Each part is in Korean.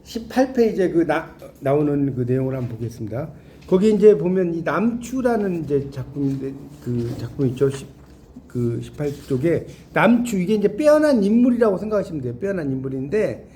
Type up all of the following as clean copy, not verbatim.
18페이지에 나오는 그 내용을 한번 보겠습니다. 거기 이제 보면 이 남추라는 이제 작품인데 그 작품 있죠. 18쪽에 남추 이게 이제 빼어난 인물이라고 생각하시면 돼요. 빼어난 인물인데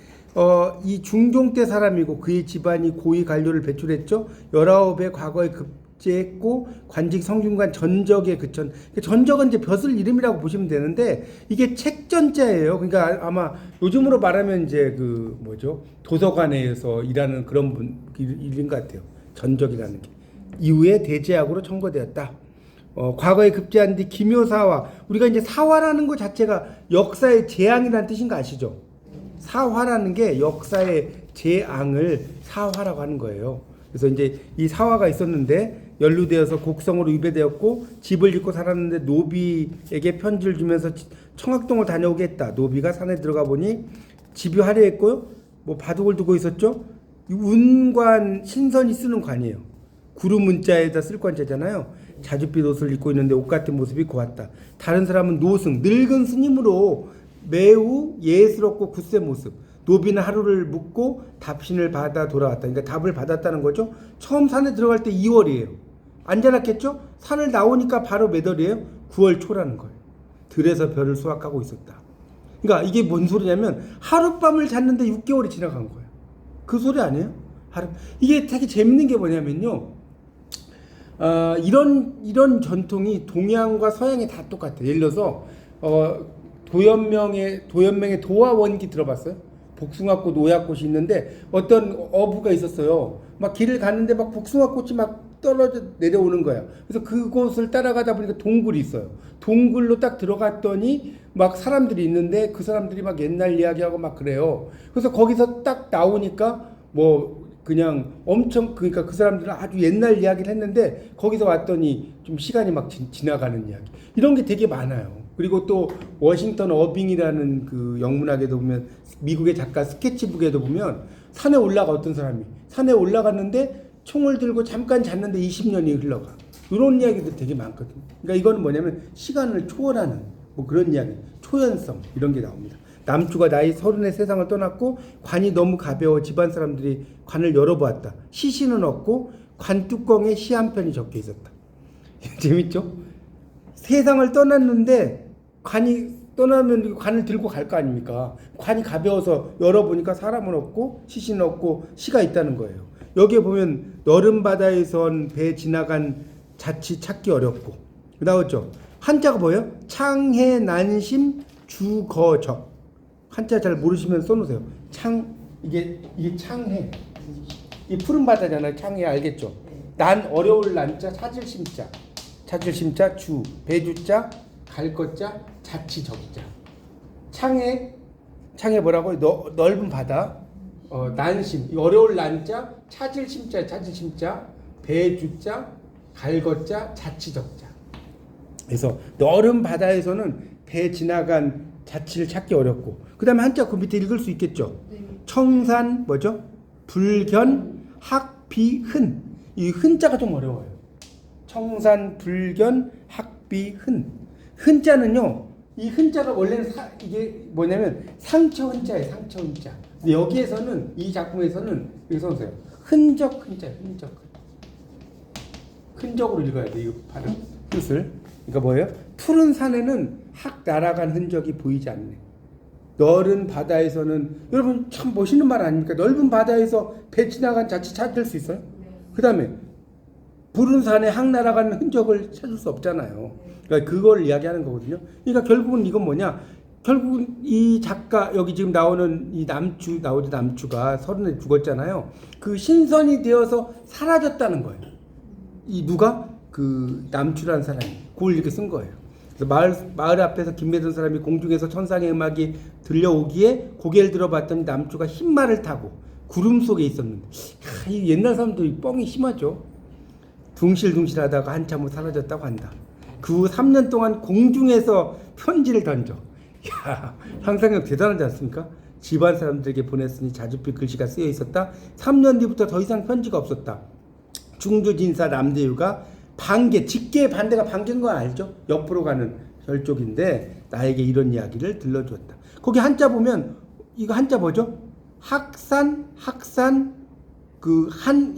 이 중종 때 사람이고 그의 집안이 고위 관료를 배출했죠. 19의 과거에 급제했고 관직 성균관 전적에 그천. 전적은 이제 벼슬 이름이라고 보시면 되는데 이게 책전자예요. 그러니까 아마 요즘으로 말하면 이제 그 뭐죠? 도서관에서 일하는 그런 분 일인 것 같아요. 전적이라는 게. 이후에 대제학으로 청거되었다. 과거에 급제한 뒤 기묘사화. 우리가 이제 사화라는 것 자체가 역사의 재앙이라는 뜻인 거 아시죠? 사화라는 게 역사의 재앙을 사화라고 하는 거예요. 그래서 이제 이 사화가 있었는데 연루되어서 곡성으로 유배되었고 집을 짓고 살았는데 노비에게 편지를 주면서 청학동을 다녀오게 했다. 노비가 산에 들어가 보니 집이 화려했고요. 뭐 바둑을 두고 있었죠. 운관 신선이 쓰는 관이에요. 구름 문자에다 쓸 관자잖아요. 자줏빛 옷을 입고 있는데 옷 같은 모습이 고왔다. 다른 사람은 노승 늙은 스님으로 매우 예스럽고 굳센 모습. 노비는 하루를 묵고 답신을 받아 돌아왔다. 그러니까 답을 받았다는 거죠. 처음 산에 들어갈 때 2월이에요. 앉아놨겠죠? 산을 나오니까 바로 몇 월이에요? 9월 초라는 거예요. 들에서 별을 수확하고 있었다. 그러니까 이게 뭔 소리냐면 하룻밤을 잤는데 6개월이 지나간 거예요. 그 소리 아니에요? 이게 되게 재밌는 게 뭐냐면요. 이런 전통이 동양과 서양이 다 똑같아요. 예를 들어서 도연명의 도화원기 들어봤어요? 복숭아꽃, 노약꽃이 있는데 어떤 어부가 있었어요. 막 길을 갔는데 막 복숭아꽃이 막 떨어져 내려오는 거야. 그래서 그곳을 따라가다 보니까 동굴이 있어요. 동굴로 딱 들어갔더니 막 사람들이 있는데 그 사람들이 막 옛날 이야기하고 막 그래요. 그래서 거기서 딱 나오니까 뭐 그냥 엄청 그러니까 그 사람들은 아주 옛날 이야기를 했는데 거기서 왔더니 좀 시간이 막 지나가는 이야기. 이런 게 되게 많아요. 그리고 또 워싱턴 어빙이라는 그 영문학에도 보면 미국의 작가 스케치북에도 보면 산에 올라가 어떤 사람이 산에 올라갔는데 총을 들고 잠깐 잤는데 20년이 흘러가. 이런 이야기도 되게 많거든요. 그러니까 이거는 뭐냐면 시간을 초월하는 뭐 그런 이야기, 초연성 이런 게 나옵니다. 남추가 나이 30의 세상을 떠났고 관이 너무 가벼워 집안 사람들이 관을 열어보았다. 시신은 없고 관 뚜껑에 시 한 편이 적혀 있었다. 재밌죠? 세상을 떠났는데 관이 떠나면 관을 들고 갈 거 아닙니까? 관이 가벼워서 열어보니까 사람은 없고 시신은 없고 시가 있다는 거예요. 여기에 보면 너른 바다에선 배 지나간 자치 찾기 어렵고 나왔죠? 한자가 뭐예요? 창해 난심 주거적. 한자 잘 모르시면 써놓으세요. 이게 창해. 이 푸른 바다잖아요. 창해 알겠죠? 난 어려울 난자 찾을 심자 주 배주자 갈 것자 자치 적자. 창해 뭐라고? 넓은 바다. 난심 어려울 난자 찾을 심자 배주자 갈 것자 자치 적자. 그래서 너른 바다에서는 배 지나간 자치를 찾기 어렵고 그 다음에 한자 그 밑에 읽을 수 있겠죠. 네. 청산 뭐죠? 불견 학비흔. 이 흔자가 좀 어려워요. 청산 불견 학비흔. 흔자는요. 이 흔자가 원래는 이게 뭐냐면 상처 흔자예요. 상처 흔자. 근데 여기에서는 이 작품에서는 여기 써보세요. 흔적 흔자예요. 흔적으로 읽어야 돼. 이 발음 뜻을. 그러니까 뭐예요? 푸른 산에는 확 날아간 흔적이 보이지 않네. 넓은 바다에서는 여러분 참 멋있는 말 아닙니까? 넓은 바다에서 배 지나간 자치 찾을 수 있어요? 그 다음에 푸른 산에 확 날아가는 흔적을 찾을 수 없잖아요. 그러니까 그걸 이야기하는 거거든요. 그러니까 결국은 이건 뭐냐? 결국은 이 작가 여기 지금 나오는 이 남추가 30에 죽었잖아요. 그 신선이 되어서 사라졌다는 거예요. 이 누가? 그 남추라는 사람이 그걸 이렇게 쓴 거예요. 그래서 마을 앞에서 김매던 사람이 공중에서 천상의 음악이 들려오기에 고개를 들어봤더니 남추가 흰 말을 타고 구름 속에 있었는데 이 옛날 사람들이 뻥이 심하죠. 둥실둥실하다가 한참 후 사라졌다고 한다. 그 후 3년 동안 공중에서 편지를 던져. 야, 상상력 대단하지 않습니까? 집안 사람들에게 보냈으니 자줏빛 글씨가 쓰여 있었다. 3년 뒤부터 더 이상 편지가 없었다. 중주진사 남대유가 직계의 반대가 반계인 거 알죠? 옆으로 가는 절쪽인데 나에게 이런 이야기를 들려주었다. 거기 한자 보면 이거 한자 뭐죠? 학산 그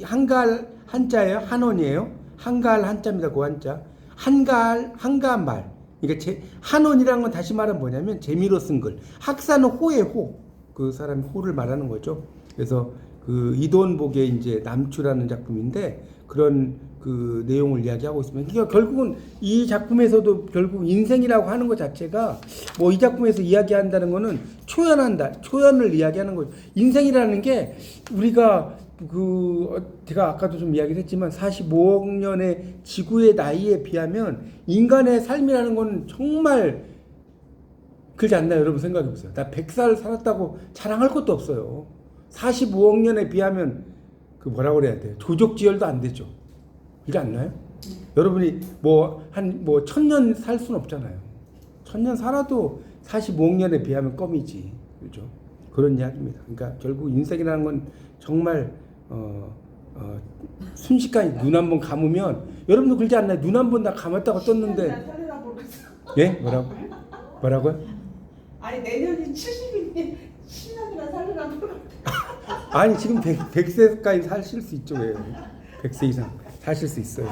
한가할 한자예요. 한원이에요. 한가할 한자입니다. 그 한자. 한가한 말. 그러니까 한원이라는 건 다시 말하면 뭐냐면 재미로 쓴 글. 학사는 호의 호. 그 사람이 호를 말하는 거죠. 그래서 그 이돈복의 이제 남추라는 작품인데 그런 그 내용을 이야기하고 있습니다. 그러니까 결국은 이 작품에서도 결국 인생이라고 하는 것 자체가 뭐 이 작품에서 이야기한다는 거는 초연을 이야기하는 거죠. 인생이라는 게 우리가 제가 아까도 좀 이야기를 했지만 45억 년의 지구의 나이에 비하면 인간의 삶이라는 건 정말 그렇지 않나요? 여러분 생각해 보세요. 나 100살 살았다고 자랑할 것도 없어요. 45억 년에 비하면 그 뭐라고 그래야 돼요? 조족지혈도 안 되죠. 그렇지 않나요? 여러분이 뭐 1000년 살 수는 없잖아요. 1000년 살아도 45억 년에 비하면 껌이지. 그렇죠? 그런 이야기입니다. 그러니까 결국 인생이라는 건 정말 순식간에 눈 한 번 감으면 여러분도 그러지 않나요? 눈 한 번 다 감았다고 떴는데 예? 뭐라고요? 아니 내년이 70인데 10년이나 살으라고. 아니 지금 100세까지 사실 수 있죠. 왜? 100세 이상 사실 수 있어요.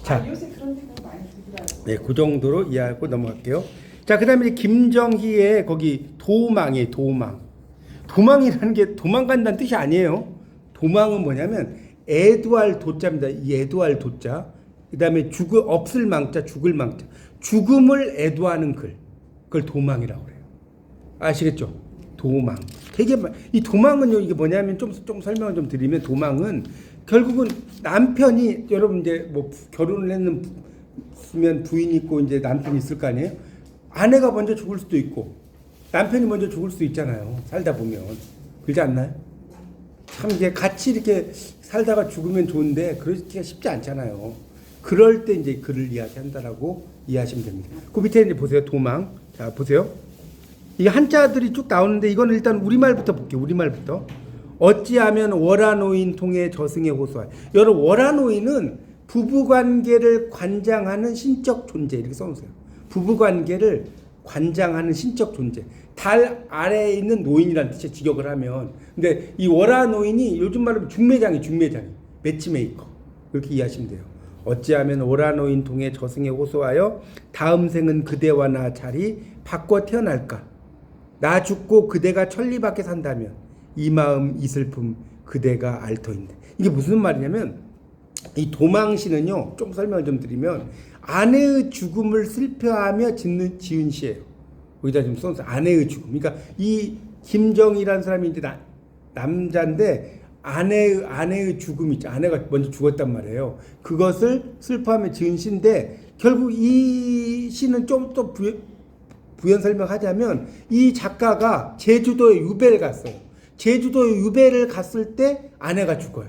자, 요새 그런 생각 많이 들더라고요. 네, 그 정도로 이해하고 넘어갈게요. 자, 그다음에 김정희의 거기 도망이에요. 도망이라는 게 도망간다는 뜻이 아니에요. 도망은 뭐냐면 애도할 도자입니다. 이 애도할 도자. 그다음에 없을 망자, 죽을 망자. 죽음을 애도하는 글. 그걸 도망이라고 그래요. 아시겠죠? 도망. 이 도망은요, 이게 뭐냐면 좀 설명을 좀 드리면 도망은 결국은 남편이 여러분 이제 뭐 결혼을 했으면 부인이 있고 이제 남편이 있을 거 아니에요? 아내가 먼저 죽을 수도 있고 남편이 먼저 죽을 수도 있잖아요. 살다 보면. 그러지 않나요? 참 이게 같이 이렇게 살다가 죽으면 좋은데 그러기가 쉽지 않잖아요. 그럴 때 이제 글을 이야기한다라고 이해하시면 됩니다. 그 밑에 이제 보세요. 도망. 자, 보세요. 이 한자들이 쭉 나오는데 이건 일단 우리말부터 볼게요. 우리말부터. 어찌하면 월하노인 통해 저승에 호소하여. 여러분 월하노인은 부부관계를 관장하는 신적 존재 이렇게 써놓으세요. 부부관계를 관장하는 신적 존재. 달 아래에 있는 노인이라는 뜻의 직역을 하면. 근데 이 월하노인이 요즘 말로 중매장이 매치메이커. 그렇게 이해하시면 돼요. 어찌하면 월하노인 통해 저승에 호소하여 다음 생은 그대와 나 자리 바꿔 태어날까. 나 죽고 그대가 천리밖에 산다면 이 마음 이 슬픔 그대가 알 터인데. 이게 무슨 말이냐면 이 도망시는요, 좀 설명을 좀 드리면 아내의 죽음을 슬퍼하며 지은 시예요. 여기다 좀 써서 아내의 죽음. 그러니까 이 김정희라는 사람이 이제 남자인데 아내의 죽음이 있죠. 아내가 먼저 죽었단 말이에요. 그것을 슬퍼하며 지은 시인데 결국 이 시는 좀 더 부연 설명하자면 이 작가가 제주도에 유배를 갔어요. 제주도에 유배를 갔을 때 아내가 죽어요.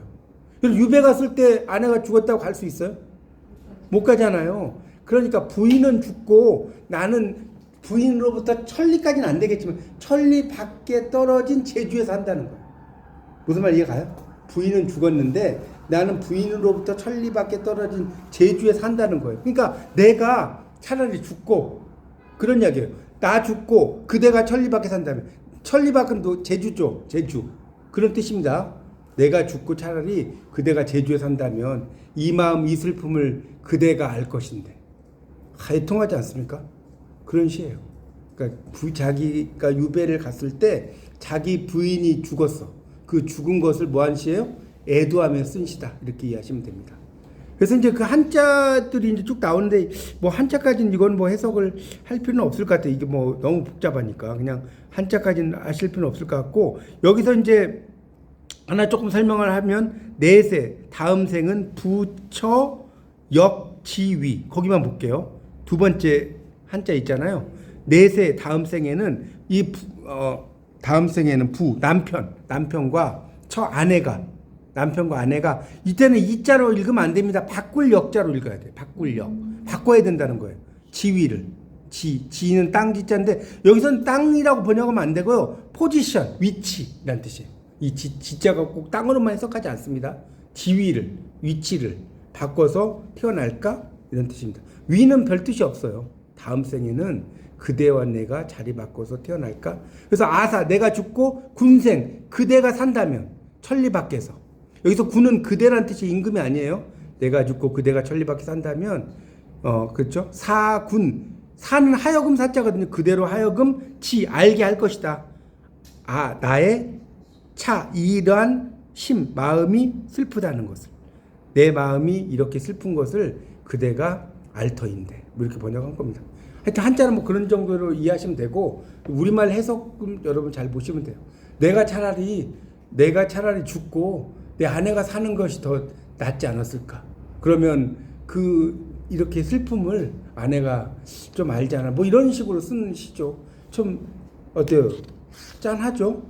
유배 갔을 때 아내가 죽었다고 갈 수 있어요? 못 가잖아요. 그러니까 부인은 죽고 나는 부인으로부터 천리까지는 안 되겠지만 천리 밖에 떨어진 제주에 산다는 거예요. 무슨 말 이해가요? 부인은 죽었는데 나는 부인으로부터 천리 밖에 떨어진 제주에 산다는 거예요. 그러니까 내가 차라리 죽고 그런 이야기예요. 나 죽고 그대가 천리 밖에 산다면 천리 밖은 제주죠. 제주. 그런 뜻입니다. 내가 죽고 차라리 그대가 제주에 산다면 이 마음 이 슬픔을 그대가 알 것인데. 해통하지 않습니까? 그런 시예요. 그러니까 자기가 유배를 갔을 때 자기 부인이 죽었어. 그 죽은 것을 뭐한 시예요? 애도하며 쓴 시다. 이렇게 이해하시면 됩니다. 그래서 이제 그 한자들이 이제 쭉 나오는데 뭐 한자까지는 이건 뭐 해석을 할 필요는 없을 것 같아요. 이게 뭐 너무 복잡하니까 그냥 한자까지는 아실 필요는 없을 것 같고 여기서 이제 하나 조금 설명을 하면 내세 다음 생은 부처 역지위 거기만 볼게요. 두 번째 한자 있잖아요. 내세 다음 생에는 다음 생에는 남편과 남편과 아내가 이때는 이자로 읽으면 안 됩니다. 바꿀 역자로 읽어야 돼요. 바꿔야 된다는 거예요. 지위를. 지는 땅 지자인데 여기서는 땅이라고 번역하면 안 되고요. 포지션, 위치라는 뜻이에요. 이 지자가 꼭 땅으로만 해석하지 않습니다. 위치를 바꿔서 태어날까? 이런 뜻입니다. 위는 별 뜻이 없어요. 다음 생에는 그대와 내가 자리 바꿔서 태어날까? 그래서 아사 내가 죽고 군생 그대가 산다면 천리 밖에서 여기서 군은 그대란 뜻이 임금이 아니에요. 내가 죽고 그대가 천리 밖에 산다면 그렇죠? 사군 사는 하여금 사자거든요. 그대로 하여금 치 알게 할 것이다. 아 나의 차 이러한 심 마음이 슬프다는 것을 내 마음이 이렇게 슬픈 것을 그대가 알 터인데 뭐 이렇게 번역한 겁니다. 하여튼 한자는 뭐 그런 정도로 이해하시면 되고 우리말 해석은 여러분 잘 보시면 돼요. 내가 차라리 죽고 내 아내가 사는 것이 더 낫지 않았을까? 그러면 이렇게 슬픔을 아내가 좀 알잖아. 뭐 이런 식으로 쓰는 시죠. 좀 어때요? 짠하죠?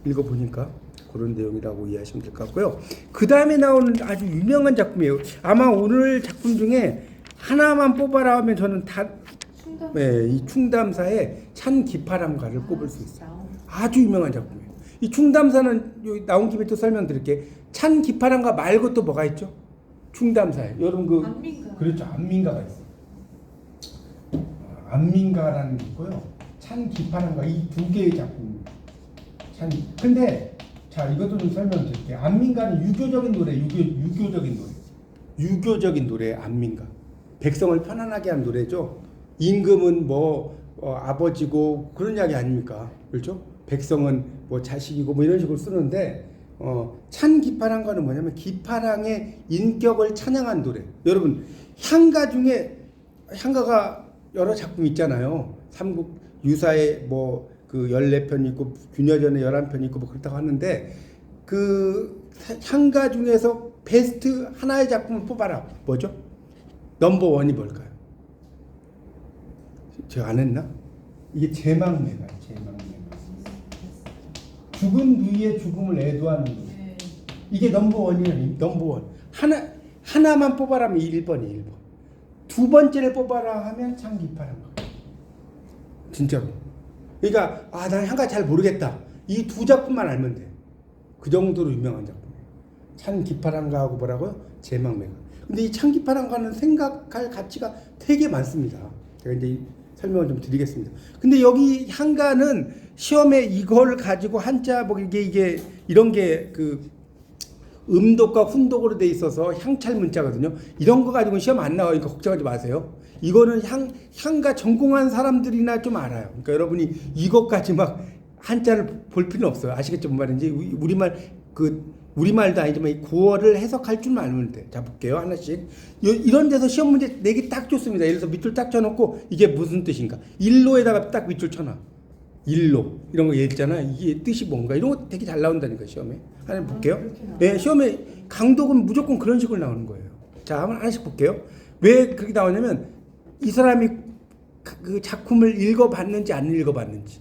읽어보니까 그런 내용이라고 이해하시면 될 것 같고요. 그 다음에 나오는 아주 유명한 작품이에요. 아마 오늘 작품 중에 하나만 뽑아라 하면 저는 이 충담사의 찬 기파람가를 꼽을 수 있어요. 아주 유명한 작품이에요. 이 충담사는 나온 김에 또 설명드릴게요. 찬 기파람가 말고 또 뭐가 있죠? 충담사에 여러분 안민가. 그렇죠. 안민가가 있어요. 안민가라는 게 있고요. 찬 기파람가 이 두 개의 작품입니다. 근데 자 이것도 좀 설명드릴게요. 안민가는 유교적인 노래 안민가. 백성을 편안하게 한 노래죠. 임금은 아버지고 그런 이야기 아닙니까? 그렇죠? 백성은 자식이고 이런 식으로 쓰는데 찬 기파랑과는 뭐냐면 기파랑의 인격을 찬양한 노래. 여러분 향가 중에 향가가 여러 작품 있잖아요. 삼국 유사의 그 14편 있고 균여전에 11편 있고 그렇다고 하는데 그 향가 중에서 베스트 하나의 작품을 뽑아라. 뭐죠? 넘버 원이 뭘까요? 제가 안 했나? 이게 제망매가 죽은 누이의 죽음을 애도하는 노래. 이게 넘버 원이에요. 넘버 원. 하나만 뽑아라면 1번이에요. 1번. 두 번째를 뽑아라 하면 창기파란 거. 진짜로. 그러니까 난 향가 잘 모르겠다. 이 두 작품만 알면 돼. 그 정도로 유명한 작품이에요. 창기파란가하고 뭐라고요? 제망매가. 근데 이 창기파란가는 생각할 가치가 되게 많습니다. 제가 이제 설명을 좀 드리겠습니다. 근데 여기 향가는 시험에 이걸 가지고 한자 이게 이런 게 음독과 훈독으로 돼 있어서 향찰 문자거든요. 이런 거 가지고 시험 안 나오니까 걱정하지 마세요. 이거는 향가 전공한 사람들이나 좀 알아요. 그러니까 여러분이 이것까지 막 한자를 볼 필요는 없어요. 아시겠죠? 뭔 말인지. 우리말도 아니지만 구어를 해석할 줄만 알면 돼. 자, 볼게요. 하나씩. 이런 데서 시험 문제 내기 딱 좋습니다. 예를 들어서 밑줄 딱 쳐놓고 이게 무슨 뜻인가. 일로에다가 딱 밑줄 쳐놔. 일로. 이런 거 얘기했잖아. 이게 뜻이 뭔가. 이런 거 되게 잘 나온다니까, 시험에. 하나 볼게요. 네, 시험에 강독은 무조건 그런 식으로 나오는 거예요. 자, 한번 하나씩 볼게요. 왜 그렇게 나오냐면 이 사람이 그 작품을 읽어봤는지 안 읽어봤는지.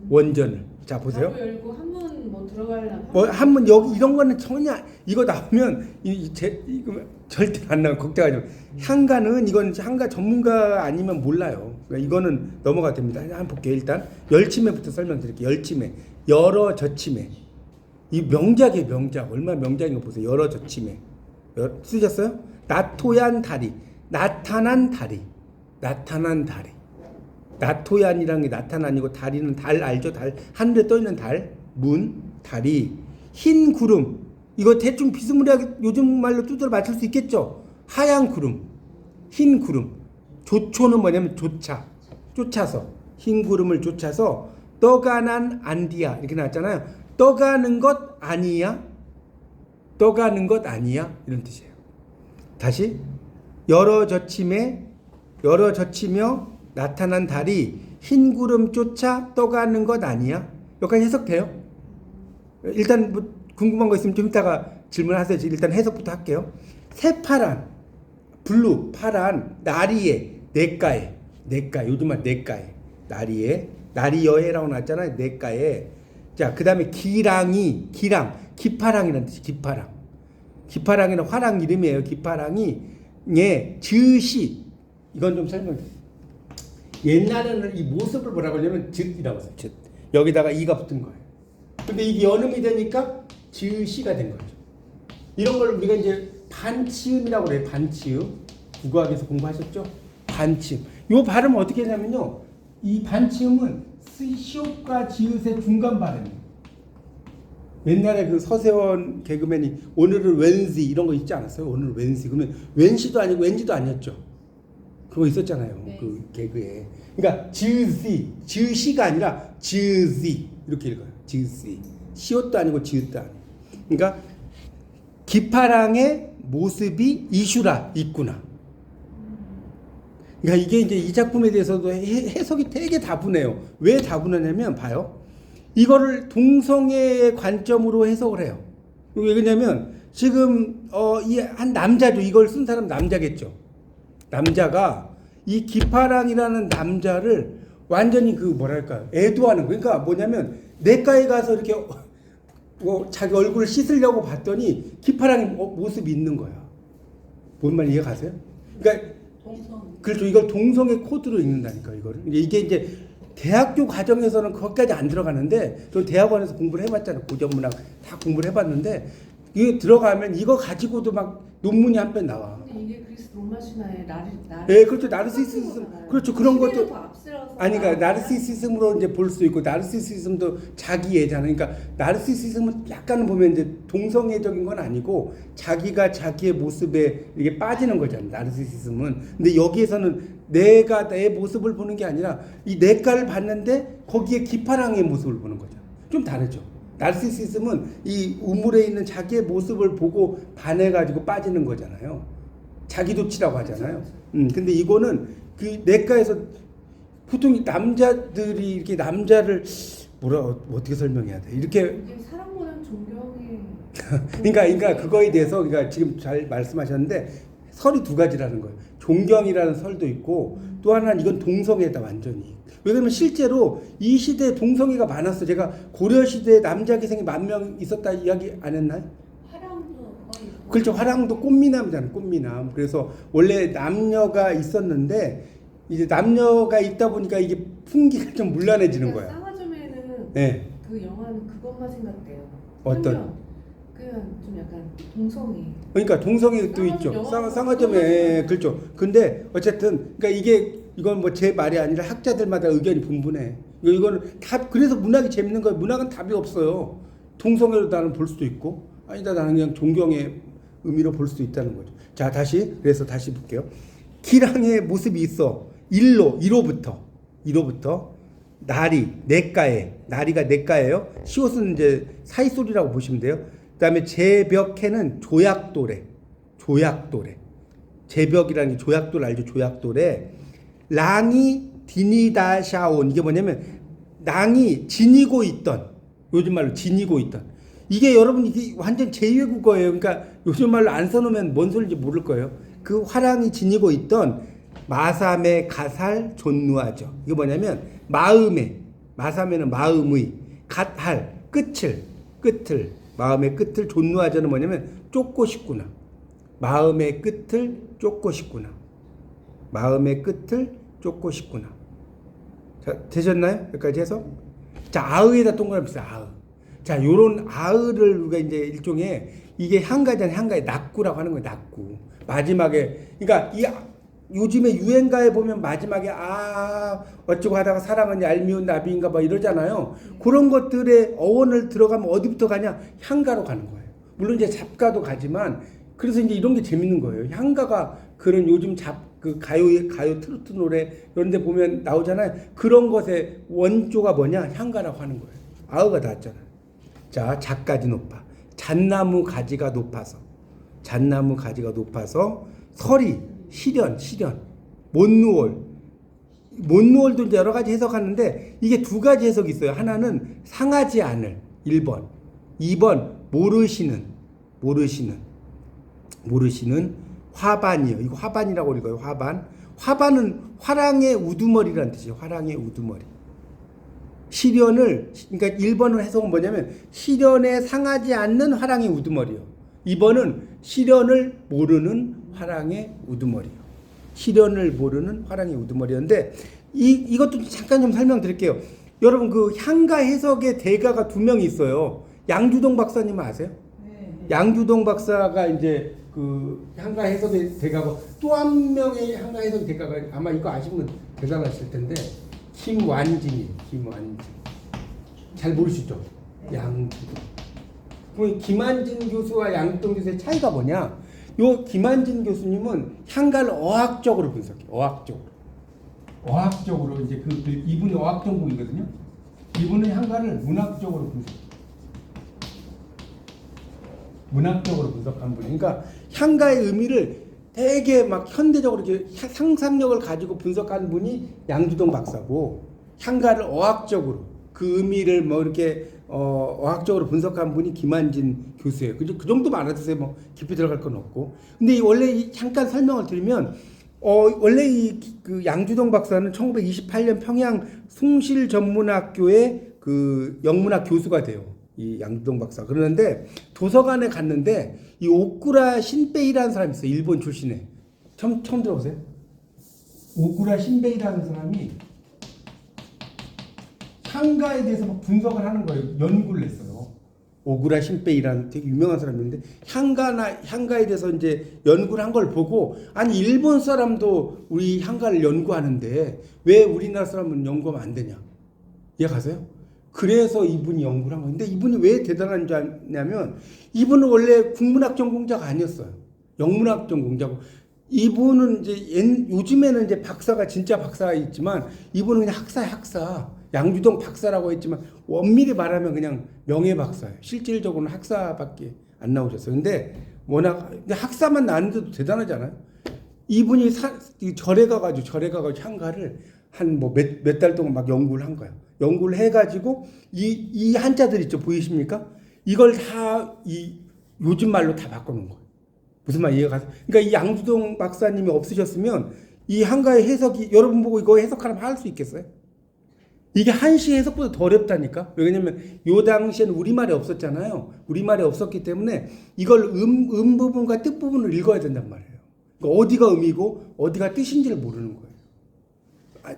원전을. 자, 보세요. 열고 한문 들어가려면 한문 여기 이런 거는 전혀 이거 나오면 이거 절대 안 나와. 걱정하지 마. 향가는 이건 향가 전문가 아니면 몰라요. 그러니까 이거는 넘어가 됩니다. 한번 볼게요. 일단 열치매부터 설명드릴게요. 열치매, 여러 저치매. 이 명작이에요. 명작. 얼마나 명작인 거 보세요. 여러 저치매. 쓰셨어요? 나토얀 다리, 나타난 다리, 나타난 다리. 나토얀이라는 게 나타난이고 다리는 달 알죠? 달 하늘에 떠 있는 달, 문, 다리, 흰 구름. 이거 대충 비스무리하게 요즘 말로 두드려 맞출 수 있겠죠? 하얀 구름, 흰 구름. 조초는 뭐냐면 쫓아서 흰 구름을 쫓아서 떠가난 안디야 이렇게 나왔잖아요. 떠가는 것 아니야, 떠가는 것 아니야 이런 뜻이에요. 다시 여러 젖히며 나타난 달이 흰 구름 쫓아 떠가는 것 아니야? 여기까지 해석돼요? 일단 궁금한 거 있으면 좀 이따가 질문하세요. 일단 해석부터 할게요. 새파란, 블루, 파란, 나리에, 냇가에, 요즘 말 냇가에, 나리에, 나리여해라고 나왔잖아요. 냇가에. 자, 그 다음에 기파랑이라는 뜻이 기파랑이는 화랑 이름이에요. 기파랑이, 즉시, 이건 좀 설명드릴게요. 옛날에는 이 모습을 뭐라고 하냐면 즉이라고 했어요. 즉. 여기다가 이가 붙은 거예요. 근데 이게 연음이 되니까 즉시가 된 거죠. 이런 걸 우리가 이제 반치음이라고 그래요. 반치음. 국어학에서 공부하셨죠? 반치음. 요 발음 어떻게 하냐면요. 이 반치음은 시옷과 지읒의 중간 발음이에요. 옛날에 그 서세원 개그맨이 오늘은 왠지 이런 거 있지 않았어요? 오늘 왠지 그러면 왠시도 아니고 왠지도 아니었죠. 그거 있었잖아요. 네. 그 개그에. 그러니까 지읒이 아니라 지읒이 이렇게 읽어요. 지읒이. 시옷도 아니고 지읒도 아니고. 그러니까 기파랑의 모습이 이슈라 있구나. 그러니까 이게 이제 이 작품에 대해서도 해석이 되게 다분해요. 왜 다분하냐면 봐요. 이거를 동성애의 관점으로 해석을 해요. 왜 그러냐면 지금 이 한 남자죠. 이걸 쓴 사람 남자겠죠. 남자가 이 기파랑이라는 남자를 완전히 그 뭐랄까 애도하는 거예요. 그러니까 뭐냐면 내과에 가서 이렇게 자기 얼굴을 씻으려고 봤더니 기파랑의 모습이 있는 거야. 뭔 말 이해 가세요? 그러니까 동성. 그렇죠. 이걸 동성애 코드로 읽는다니까 이거를. 이게 이제 대학교 과정에서는 거기까지 안 들어가는데 저 대학원에서 공부를 해봤잖아요. 고전문학 다 공부를 해봤는데 이게 들어가면 이거 가지고도 막 논문이 한 편 나와. 근데 이게 그리스 로마 신화의 예, 그렇죠. 나르시시즘, 그렇죠. 그런 것도 아니, 그러니까 나르 나르시시즘으로 이제 볼 수 있고 나르시시즘도 자기애잖아요. 그러니까 나르시시즘은 약간 보면 이제 동성애적인 건 아니고 자기가 자기의 모습에 이게 빠지는 거잖아요. 나르시시즘은. 근데 여기에서는 내가 내 모습을 보는 게 아니라 이 내가를 봤는데 거기에 기파랑의 모습을 보는 거죠. 좀 다르죠. 나르시시즘은 이 우물에 있는 자기의 모습을 보고 반해가지고 빠지는 거잖아요. 자기도취라고 하잖아요. 근데 이거는 그 내과에서 보통 남자들이 이렇게 남자를 어떻게 설명해야 돼? 이렇게 이게 사람 보는 존경의 그러니까 그거에 대해서 그러니까 지금 잘 말씀하셨는데 설이 두 가지라는 거예요. 존경이라는 설도 있고 또 하나는 이건 동성애다 완전히. 왜냐면 실제로 이 시대에 동성애가 많았어. 제가 고려 시대에 남자 기생이 10,000명 있었다 이야기 안 했나요? 화랑도 거의 그렇죠. 화랑도 꽃미남이잖아요. 꽃미남. 그래서 원래 남녀가 있었는데 이제 남녀가 있다 보니까 이게 풍기가 좀 문란해지는 거야. 쌍화점에는 네. 그 영화는 그것만 생각돼요. 어떤? 그냥 좀 약간 동성애. 그러니까 동성애도 쌍화점 있죠. 영화 쌍화점에 그렇죠. 근데 어쨌든 그러니까 이건 뭐 제 말이 아니라 학자들마다 의견이 분분해. 이거는 답 그래서 문학이 재밌는 거예요. 문학은 답이 없어요. 동성애로 나는 볼 수도 있고 아니다 나는 그냥 존경의 의미로 볼 수도 있다는 거죠. 자 그래서 다시 볼게요. 기랑의 모습이 있어. 1호부터 나리가 내가예요. 시옷은 이제 사이소리라고 보시면 돼요. 그다음에 제벽해는 조약도래. 제벽이라는 게 조약돌 알죠? 조약돌에 랑이 디니다샤온 이게 뭐냐면 랑이 지니고 있던 요즘 말로 지니고 있던 이게 여러분 이게 완전 제2외국어예요. 그러니까 요즘 말로 안 써놓으면 뭔 소리인지 모를 거예요. 그 화랑이 지니고 있던 마삼의 가살 존누하죠. 이게 뭐냐면 마삼에는 마음의 갓할 끝을 마음의 끝을 존누하죠는 뭐냐면 쫓고 싶구나. 마음의 끝을 쫓고 싶구나. 자, 되셨나요? 여기까지 해서? 자, 아의에다 동그라미 써요. 아의. 자, 요런 아의를 우리가 이제 일종의 이게 한가잖아요. 한가의 낙구라고 하는 거예요. 낙구. 마지막에 그러니까 요즘에 유행가에 보면 마지막에 어쩌고 하다가 사랑은 얄미운 나비인가 뭐 이러잖아요. 그런 것들의 어원을 들어가면 어디부터 가냐? 향가로 가는 거예요. 물론 이제 잡가도 가지만 그래서 이제 이런 게 재밌는 거예요. 향가가 그런 요즘 그 가요 트로트 노래 이런 데 보면 나오잖아요. 그런 것의 원조가 뭐냐? 향가라고 하는 거예요. 아우가 닿았잖아요. 자, 작가지 높아. 잣나무 가지가 높아서 설이 실현 못누월도 이제 여러 가지 해석하는데 이게 두 가지 해석이 있어요. 하나는 상하지 않을 1번 2번 모르시는 화반이요. 이거 화반이라고 읽어요. 화반은 화랑의 우두머리라는 뜻이에요. 화랑의 우두머리. 시련을 그러니까 1번은 해석은 뭐냐면 시련에 상하지 않는 화랑의 우두머리요. 2번은 시련을 모르는 화랑의 우두머리요. 시련을 이것도 잠깐 좀 설명드릴게요. 여러분 그 향가 해석의 대가가 2명이 있어요. 양주동 박사님 아세요? 네. 양주동 박사가 이제 그 향가 해석이 돼가고 또 한 명의 향가 해석이 돼가고 아마 이거 아시면 대단하실 텐데 김완진이 잘 모르시죠? 양주동. 그럼 김완진 교수와 양주동 교수의 차이가 뭐냐? 요 김완진 교수님은 향가를 어학적으로 분석해. 어학적으로 이제 이분이 어학 전공이거든요. 이분은 향가를 문학적으로 분석한 분이에요. 그러니까 향가의 의미를 되게 막 현대적으로 이렇게 상상력을 가지고 분석한 분이 양주동 박사고, 향가를 어학적으로 그 의미를 뭐 이렇게 어학적으로 분석한 분이 김완진 교수예요. 그 정도만 알아두세요. 뭐 깊이 들어갈 건 없고. 근데 원래 잠깐 설명을 드리면 원래 그 양주동 박사는 1928년 평양 숭실전문학교의 그 영문학 교수가 돼요. 이 양주동 박사. 그러는데 도서관에 갔는데 이 오쿠라 신베이라는 사람이 있어요. 일본 출신에. 처음 들어보세요. 오쿠라 신베이라는 사람이 향가에 대해서 막 분석을 하는 거예요. 연구를 했어요. 오구라 신베이라는 되게 유명한 사람인데 향가에 대해서 이제 연구를 한 걸 보고, 아니 일본 사람도 우리 향가를 연구하는데 왜 우리나라 사람은 연구하면 안 되냐, 이해가세요? 그래서 이분이 연구를 한 거예요. 근데 이분이 왜 대단한 줄 아냐면 이분은 원래 국문학 전공자가 아니었어요. 영문학 전공자고, 이분은 이제 요즘에는 이제 박사가 진짜 박사가 있지만 이분은 그냥 학사. 양주동 박사라고 했지만 엄밀히 말하면 그냥 명예 박사예요. 실질적으로는 학사밖에 안 나오셨어요. 근데 워낙 학사만 나왔는데도 대단하잖아요. 이분이 절에 가가지고 향가를 한 뭐 몇 달 동안 막 연구를 한 거예요. 연구를 해가지고 이 한자들 있죠, 보이십니까? 이걸 다 요즘 말로 다 바꿔놓은 거예요. 무슨 말 이해가 가세요? 그러니까 이 양주동 박사님이 없으셨으면 이 한가의 해석이, 여러분 보고 이거 해석하라면 할 수 있겠어요? 이게 한시 해석보다 더 어렵다니까. 왜냐면 요 당시에는 우리말이 없었잖아요. 우리말이 없었기 때문에 이걸 부분과 뜻 부분을 읽어야 된단 말이에요. 그러니까 어디가 의미고 어디가 뜻인지를 모르는 거예요.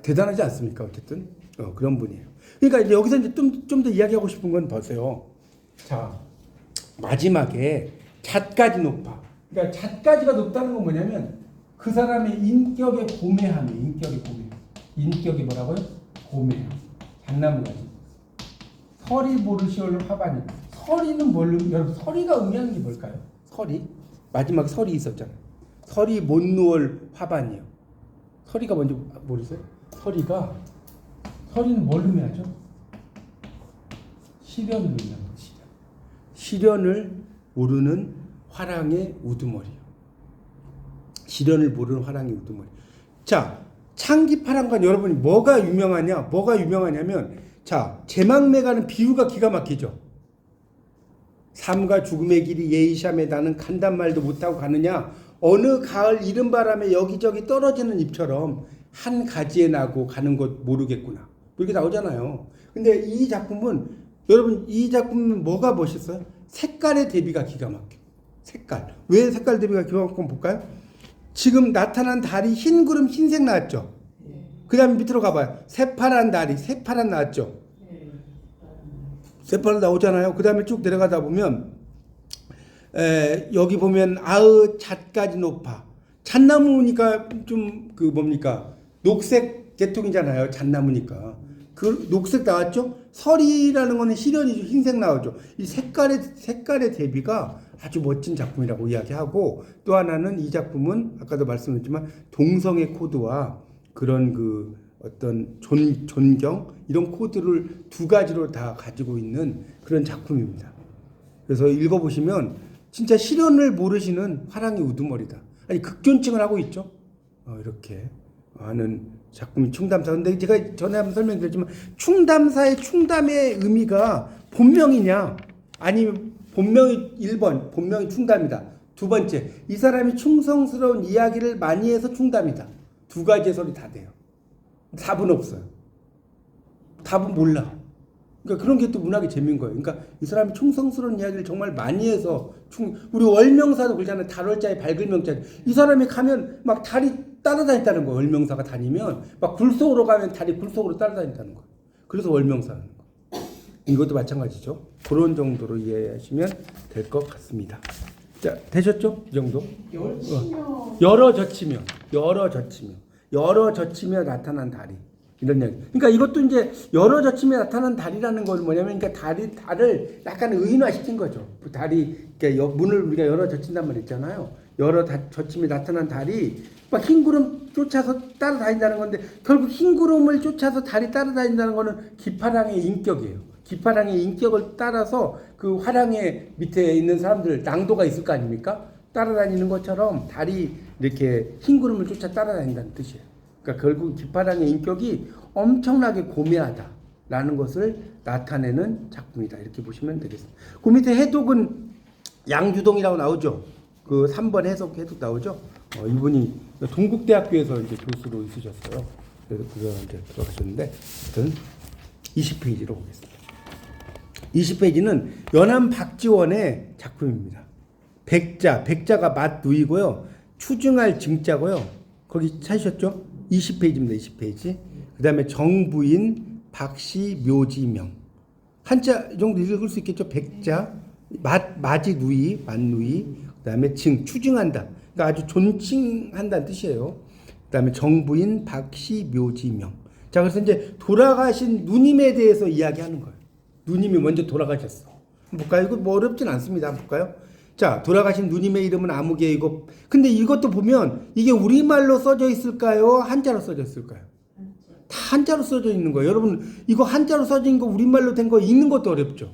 대단하지 않습니까? 어쨌든 그런 분이에요. 그러니까 이제 여기서 이제 좀 더 이야기하고 싶은 건 보세요. 자, 마지막에 잣까지 높아. 그러니까 잣까지가 높다는 건 뭐냐면 그 사람의 인격의 고매함이, 인격이 뭐라고요? 고매함. 잣나무가지. 서리 모르시올 화반이. 서리는 여러분 서리가 의미하는 게 뭘까요? 서리. 마지막 설이 있었잖아요. 설이 못 누월 화반이요. 서리가 뭔지 모르세요? 서리는 뭘 의미하죠? 시련을 의미하는 거죠. 시련을 모르는 화랑의 우두머리요. 시련을 모르는 화랑의 우두머리. 자, 창기파랑관 여러분이 뭐가 유명하냐면, 자, 제망매가는 비유가 기가 막히죠. 삶과 죽음의 길이 예이샴에 나는 간단 말도 못하고 가느냐, 어느 가을 이른 바람에 여기저기 떨어지는 잎처럼 한 가지에 나고 가는 것 모르겠구나, 이렇게 나오잖아요. 근데 여러분 이 작품은 뭐가 멋있어요? 색깔의 대비가 기가 막혀. 왜 색깔 대비가 기가 막히면 볼까요? 지금 나타난 달이 흰 구름 흰색 나왔죠. 그 다음에 밑으로 가봐요. 새파란 달이 새파란 나왔죠. 새파란 나오잖아요. 그 다음에 쭉 내려가다 보면 여기 보면 잣까지 높아. 잣나무니까 좀 녹색 계통이잖아요. 잣나무니까. 그 녹색 나왔죠. 설이라는 거는 시련이죠. 흰색 나오죠. 이 색깔의 대비가 아주 멋진 작품이라고 이야기하고, 또 하나는 이 작품은 아까도 말씀드렸지만 동성애 코드와 그런 어떤 존경 이런 코드를 두 가지로 다 가지고 있는 그런 작품입니다. 그래서 읽어보시면 진짜 시련을 모르시는 화랑의 우두머리다. 아니 극존칭을 하고 있죠. 이렇게 하는 작품이 충담사. 근데 제가 전에 한번 설명드렸지만 충담사의 충담의 의미가 본명이냐, 아니면 본명이 1번 본명이 충담이다. 두 번째, 이 사람이 충성스러운 이야기를 많이 해서 충담이다. 두 가지 해설이 다 돼요. 답은 없어요. 답은 몰라. 그러니까 그런 게 또 문학의 재미인 거예요. 그러니까 이 사람이 충성스러운 이야기를 정말 많이 해서 우리 월명사도 그러잖아요. 달월자에 밝을 명자. 이 사람이 가면 막 달이 따라다닌다는 거예요. 월명사가 다니면 막 굴 속으로 가면 달이 굴 속으로 따라다닌다는 거예요. 그래서 월명사는 거. 이것도 마찬가지죠. 그런 정도로 이해하시면 될 것 같습니다. 자, 되셨죠? 이 정도? 열치며 여러 젖히며 나타난 다리. 이런 얘기. 그러니까 이것도 이제 여러 젖히며 나타난 다리라는 건 뭐냐면, 그러니까 달을 약간 의인화시킨 거죠. 그 다리, 그러니까 문을 우리가 여러 젖힌단 말 있잖아요. 여러 젖히며 나타난 달이 막 흰 구름 쫓아서 따라다닌다는 건데, 결국 흰 구름을 쫓아서 달이 따라다닌다는 거는 기파랑의 인격이에요. 기파랑의 인격을 따라서 그 화랑의 밑에 있는 사람들, 낭도가 있을 거 아닙니까? 따라다니는 것처럼 달이 이렇게 흰 구름을 쫓아 따라다닌다는 뜻이에요. 그러니까 결국 기파랑의 인격이 엄청나게 고매하다라는 것을 나타내는 작품이다. 이렇게 보시면 되겠습니다. 그 밑에 해독은 양주동이라고 나오죠. 그 3번 해석 나오죠. 이분이 동국대학교에서 이제 교수로 있으셨어요. 그래서 그거 이제 들어가셨는데, 하여튼 20페이지로 보겠습니다. 20페이지는 연암 박지원의 작품입니다. 백자가 맞누이고요. 추증할 증자고요. 거기 찾으셨죠? 20페이지입니다. 20페이지. 그 다음에 정부인 박씨 묘지명. 한자 정도 읽을 수 있겠죠? 백자, 맞이 누이, 맞누이. 그 다음에 추증한다. 그러니까 아주 존칭한다는 뜻이에요. 그 다음에 정부인 박씨 묘지명. 자, 그래서 이제 돌아가신 누님에 대해서 이야기하는 거예요. 누님이 먼저 돌아가셨어. 한번 볼까요? 이거 뭐 어렵진 않습니다. 한번 볼까요? 자, 돌아가신 누님의 이름은 아무개이고, 근데 이것도 보면 이게 우리말로 써져 있을까요? 한자로 써져 있을까요? 다 한자로 써져 있는 거예요. 여러분, 이거 한자로 써져 있는 거 우리말로 된 거 읽는 것도 어렵죠.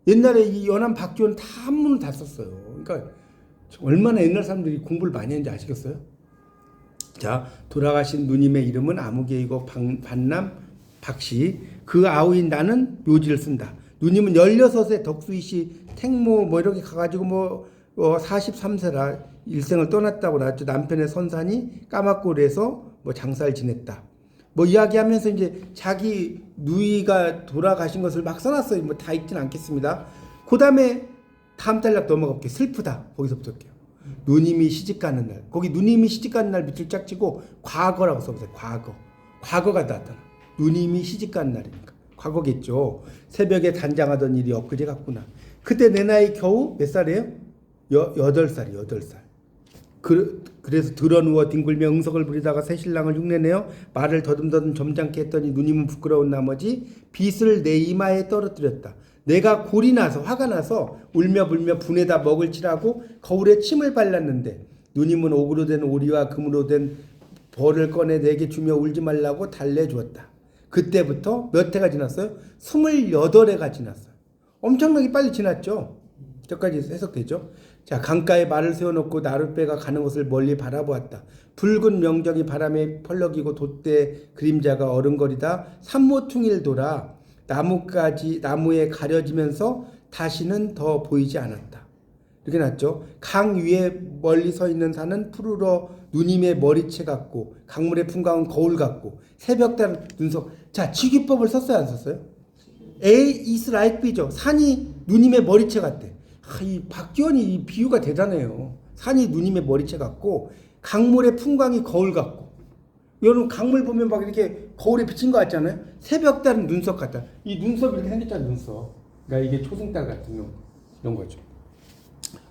옛날에 이 연암 박지원 다 한문을 다 썼어요. 그러니까 얼마나 옛날 사람들이 공부를 많이 했는지 아시겠어요? 자, 돌아가신 누님의 이름은 아무개이고 반남 박씨, 그 아우인 나는 묘지를 쓴다. 누님은 16세 덕수이시 택모 뭐 이렇게 가가지고 43세라 일생을 떠났다고 나왔죠. 남편의 선산이 까맣고래서 장사를 지냈다. 이야기하면서 이제 자기 누이가 돌아가신 것을 막 써놨어요. 다 읽진 않겠습니다. 그 다음에 다음 단락 넘어가 볼게요. 슬프다. 거기서부터 할게요. 누님이 시집가는 날. 거기 누님이 시집가는 날 밑줄 짝 치고 과거라고 써보세요. 과거가 나타나. 누님이 시집가는 날이니까. 과거겠죠. 새벽에 단장하던 일이 엊그제 같구나. 그때 내 나이 겨우 몇 살이에요? 8살이에요. 8살. 그래서 드러누워 뒹굴며 응석을 부리다가 새신랑을 흉내내어 말을 더듬더듬 점잖게 했더니 누님은 부끄러운 나머지 빗을 내 이마에 떨어뜨렸다. 내가 골이 나서 화가 나서 울며 불며 분에다 먹을 칠하고 거울에 침을 발랐는데 누님은 옥으로 된 오리와 금으로 된 벌을 꺼내 내게 주며 울지 말라고 달래주었다. 그때부터 몇 해가 지났어요? 28해가 지났어요. 엄청나게 빨리 지났죠. 저까지 해석되죠. 자, 강가에 말을 세워놓고 나룻배가 가는 것을 멀리 바라보았다. 붉은 명정이 바람에 펄럭이고 돛대 그림자가 어른거리다 산모퉁이를 돌아 나무에 가려지면서 다시는 더 보이지 않았다. 이렇게 났죠. 강 위에 멀리 서 있는 산은 푸르러 누님의 머리채 같고 강물의 풍광은 거울 같고 새벽달 눈속. 자, 지기법을 썼어요, 안 썼어요? A is like B죠. 산이 누님의 머리채 같대. 이 박지원이 이 비유가 대단해요. 산이 누님의 머리채 같고 강물의 풍광이 거울 같고. 여러분 강물 보면 막 이렇게 거울에 비친 것 같잖아요. 새벽달은 눈썹 같다. 이 눈썹이 이렇게 생겼잖아요. 눈썹. 그러니까 이게 초승달 같은 이런 거죠.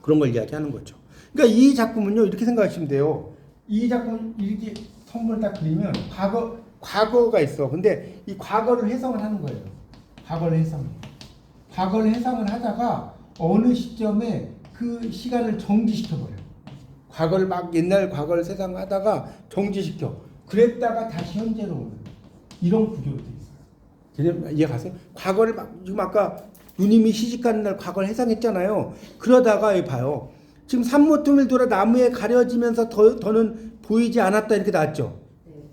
그런 걸 이야기하는 거죠. 그러니까 이 작품은요, 이렇게 생각하시면 돼요. 이 작품 이렇게 선물 딱 그리면 과거가 있어. 근데 이 과거를 해석을 하는 거예요. 과거를 해석을 하다가 어느 시점에 그 시간을 정지시켜버려요. 과거를 옛날 과거를 세상하다가 정지시켜. 그랬다가 다시 현재로 오는 이런 구조로 돼 있어요. 개념 이해 가세요? 과거를 지금 아까 누님이 시집가는 날 과거를 해상했잖아요. 그러다가 여기 봐요. 지금 산모퉁이를 돌아 나무에 가려지면서 더는 보이지 않았다 이렇게 나왔죠.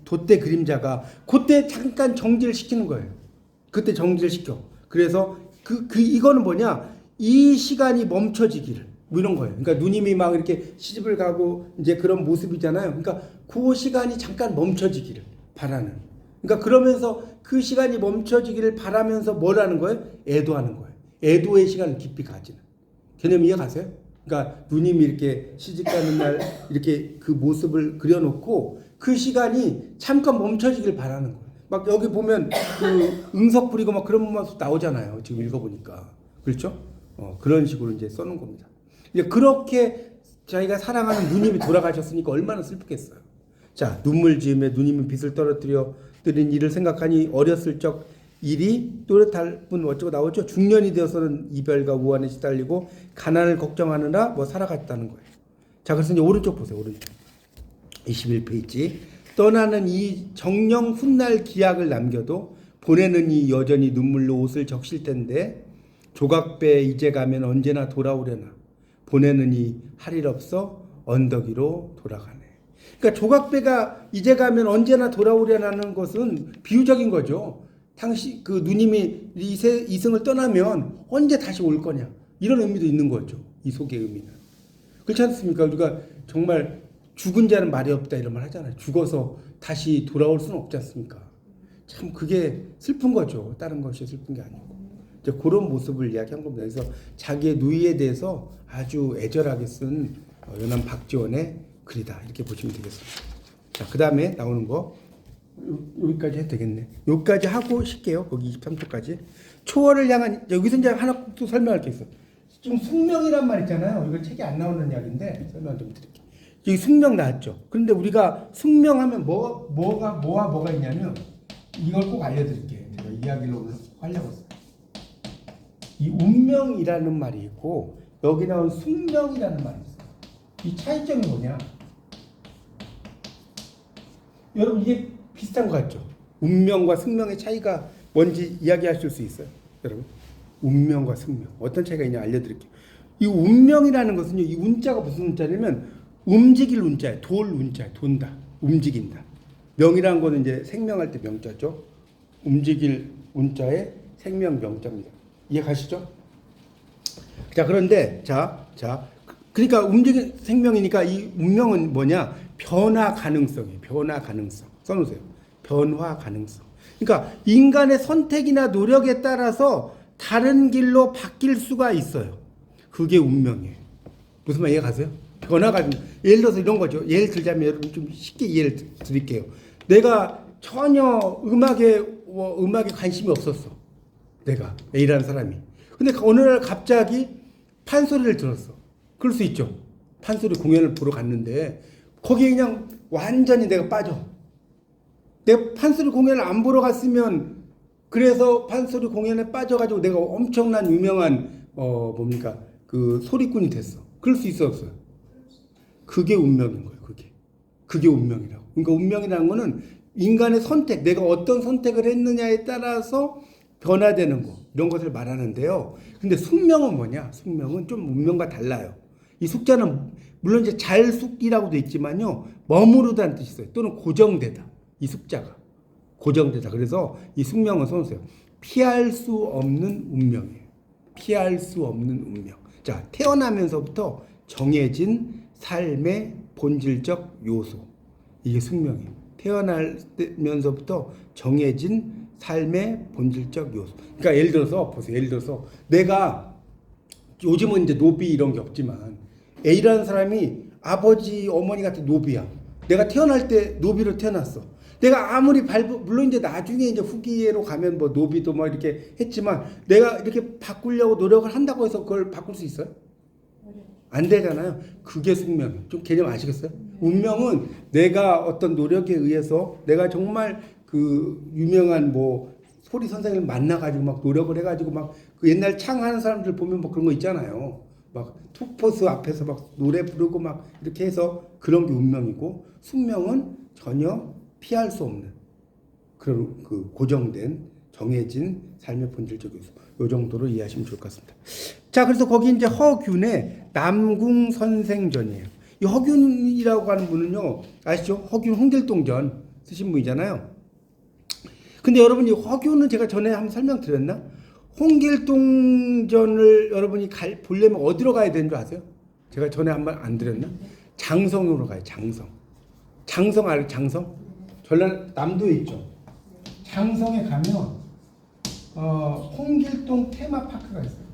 돛대 그림자가 그때 잠깐 정지를 시키는 거예요. 그때 정지를 시켜. 그래서 이거는 뭐냐? 이 시간이 멈춰지기를 이런 거예요. 그러니까 누님이 막 이렇게 시집을 가고 이제 그런 모습이잖아요. 그러니까 그 시간이 잠깐 멈춰지기를 바라는. 그러니까 그러면서 그 시간이 멈춰지기를 바라면서 뭘 하는 거예요? 애도하는 거예요. 애도의 시간을 깊이 가지는. 개념 이해 가세요? 그러니까 누님이 이렇게 시집 가는 날 이렇게 그 모습을 그려놓고 그 시간이 잠깐 멈춰지길 바라는 거예요. 막 여기 보면 그 응석 부리고 막 그런 모습 나오잖아요. 지금 읽어보니까. 그렇죠? 그런 식으로 이제 써놓은 겁니다. 이제 그렇게 자기가 사랑하는 누님이 돌아가셨으니까 얼마나 슬프겠어요. 자, 눈물 지음에 누님은 빚을 떨어뜨려 드린 일을 생각하니 어렸을 적 일이 또렷할 뿐 어쩌고 나오죠. 중년이 되어서는 이별과 우환에 시달리고 가난을 걱정하느라 뭐 살아갔다는 거예요. 자, 그래서 이제 오른쪽 보세요. 오른쪽 21페이지. 떠나는 이 정령 훗날 기약을 남겨도 보내는 이 여전히 눈물로 옷을 적실 텐데 조각배 이제 가면 언제나 돌아오려나 보내는 이 할 일 없어 언덕 위로 돌아가네. 그러니까 조각배가 이제 가면 언제나 돌아오려나는 것은 비유적인 거죠. 당시 그 누님이 이승을 떠나면 언제 다시 올 거냐 이런 의미도 있는 거죠. 이 속의 의미는 그렇지 않습니까? 우리가 정말 죽은 자는 말이 없다 이런 말 하잖아요. 죽어서 다시 돌아올 수는 없지 않습니까? 참 그게 슬픈 거죠. 다른 것이 슬픈 게 아니고 이제 그런 모습을 이야기한 겁니다. 그래서 자기의 누이에 대해서 아주 애절하게 쓴 연암 박지원의 글이다 이렇게 보시면 되겠습니다. 자, 그 다음에 나오는 거 여기까지 해도 되겠네. 여기까지 하고 쉴게요. 거기 23초까지. 초월을 향한 여기서 이제 하나 또 설명할 게 있어. 지금 숙명이란 말 있잖아요. 이거 책에 안 나오는 이야기인데 설명 좀 드릴게요. 여기 숙명 나왔죠. 그런데 우리가 숙명하면 뭐가 있냐면 이걸 꼭 알려드릴게요. 제가 이야기를 오늘 하려고 했어요. 이 운명이라는 말이 있고 여기 나온 숙명이라는 말이 있어요. 이 차이점이 뭐냐? 여러분 이게 비슷한 것 같죠? 운명과 숙명의 차이가 뭔지 이야기하실 수 있어요? 여러분 운명과 숙명 어떤 차이가 있냐 알려드릴게요. 이 운명이라는 것은요, 이 운자가 무슨 운자냐면 움직일 운자예요. 돌 운자예요. 돈다. 움직인다. 명이라는 거는 이제 생명할 때 명자죠. 움직일 운자의 생명 명자입니다. 이해 가시죠? 자, 그런데 그러니까 움직일 생명이니까 이 운명은 뭐냐? 변화 가능성이에요. 변화 가능성. 써놓으세요. 변화 가능성. 그러니까 인간의 선택이나 노력에 따라서 다른 길로 바뀔 수가 있어요. 그게 운명이에요. 무슨 말 이해 가세요? 변화가 예를 들어서 이런 거죠. 예를 들자면 여러분 좀 쉽게 이해를 드릴게요. 내가 전혀 음악에 관심이 없었어. 내가 A라는 사람이. 근데 어느 날 갑자기 판소리를 들었어. 그럴 수 있죠. 판소리 공연을 보러 갔는데 거기에 그냥 완전히 내가 빠져. 내가 판소리 공연을 안 보러 갔으면 그래서 판소리 공연에 빠져가지고 내가 엄청난 유명한 그 소리꾼이 됐어. 그럴 수 있어 없어요? 그게 운명인 거예요. 그게 운명이라고. 그러니까 운명이라는 거는 인간의 선택, 내가 어떤 선택을 했느냐에 따라서 변화되는 거 이런 것을 말하는데요. 근데 숙명은 뭐냐? 숙명은 좀 운명과 달라요. 이 숙자는 물론 이제 잘숙이라고 돼 있지만요, 머무르다는 뜻이 있어요. 또는 고정되다. 이 숙자가 고정되다. 그래서 이 숙명은 써놓으세요. 피할 수 없는 운명이에요. 피할 수 없는 운명. 자, 태어나면서부터 정해진 삶의 본질적 요소. 이게 숙명이에요. 태어나면서부터 정해진 삶의 본질적 요소. 그러니까 예를 들어서 보세요. 예를 들어서 내가 요즘은 이제 노비 이런 게 없지만 A라는 사람이 아버지 어머니 같은 노비야. 내가 태어날 때 노비로 태어났어. 내가 아무리 물론 이제 나중에 이제 후기로 가면 뭐 노비도 뭐 이렇게 했지만 내가 이렇게 바꾸려고 노력을 한다고 해서 그걸 바꿀 수 있어요? 안 되잖아요. 그게 숙명. 좀 개념 아시겠어요? 운명은 내가 어떤 노력에 의해서 내가 정말 그 유명한 뭐 소리 선생님을 만나가지고 막 노력을 해가지고 막 그 옛날 창하는 사람들 보면 뭐 그런 거 있잖아요. 막 투포스 앞에서 막 노래 부르고 막 이렇게 해서 그런 게 운명이고, 숙명은 전혀 피할 수 없는 그런 그 고정된 정해진 삶의 본질적 요소. 요 정도로 이해하시면 좋을 것 같습니다. 자, 그래서 거기 이제 허균의 남궁선생전이에요. 이 허균이라고 하는 분은요, 아시죠? 허균 홍길동전 쓰신 분이잖아요. 근데 여러분 이 허균은 제가 전에 한번 설명드렸나? 홍길동전을 여러분이 보려면 어디로 가야 되는 줄 아세요? 제가 전에 한번 안 드렸나? 장성으로 가요. 장성 알아요? 장성? 전라남도에 있죠. 장성에 가면 홍길동 테마파크가 있어요.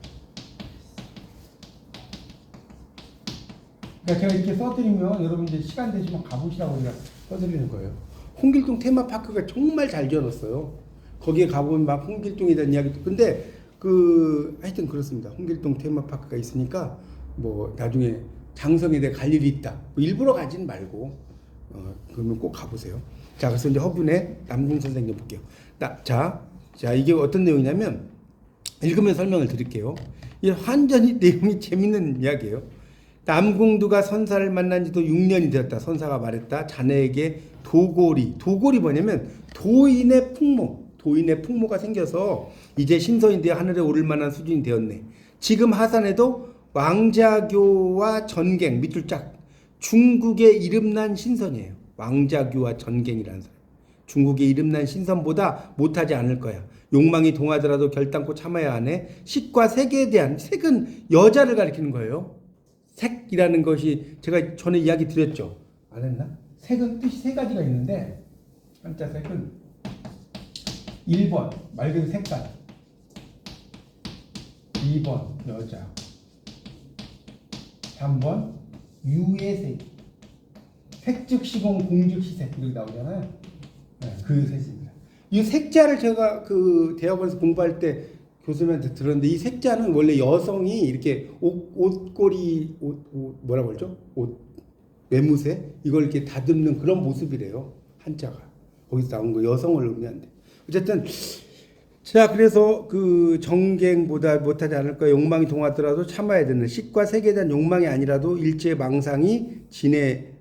그러니까 제가 이렇게 써드리면 여러분 이제 시간 되시면 가보시라고 제가 써드리는 거예요. 홍길동 테마파크가 정말 잘 지어놨어요. 거기에 가보면 막 홍길동에 대한 이야기도. 근데 하여튼 그렇습니다. 홍길동 테마파크가 있으니까 뭐 나중에 장성에 대해 갈 일이 있다. 뭐 일부러 가지는 말고 그러면 꼭 가보세요. 자, 그래서 이제 허균의 남궁 선생님 볼게요. 자, 이게 어떤 내용이냐면 읽으면 설명을 드릴게요. 이게 완전히 내용이 재밌는 이야기예요. 남궁두가 선사를 만난 지도 6년이 되었다. 선사가 말했다. 자네에게 도골이 뭐냐면 도인의 풍모가 생겨서 이제 신선이 되어 하늘에 오를 만한 수준이 되었네. 지금 하산에도 왕자교와 전갱 밑줄 짝 중국의 이름난 신선이에요. 왕자교와 전갱이라는 사람. 중국의 이름난 신선보다 못하지 않을 거야. 욕망이 동하더라도 결단코 참아야 하네. 식과 색에 대한, 색은 여자를 가리키는 거예요. 색이라는 것이 제가 전에 이야기 드렸죠. 안 했나? 색은 뜻이 세 가지가 있는데 한자 색은 1번 말 그대로 색깔, 2번 여자, 3번 유의 색즉 시공 공즉 시색 이렇게 나오잖아요. 네, 그 색입니다. 이 색자를 제가 그 대학원에서 공부할 때 교수님한테 들었는데 이 색자는 원래 여성이 이렇게 옷걸이 뭐라고 그러죠? 옷 외무새 이걸 이렇게 다듬는 그런 모습이래요. 한자가 거기서 나온 거 여성을 의미한대. 어쨌든 자 그래서 그 정갱보다 못하지 않을 거야. 욕망이 동하더라도 참아야 되는 식과 색에 대한 욕망이 아니라도 일제의 망상이 진에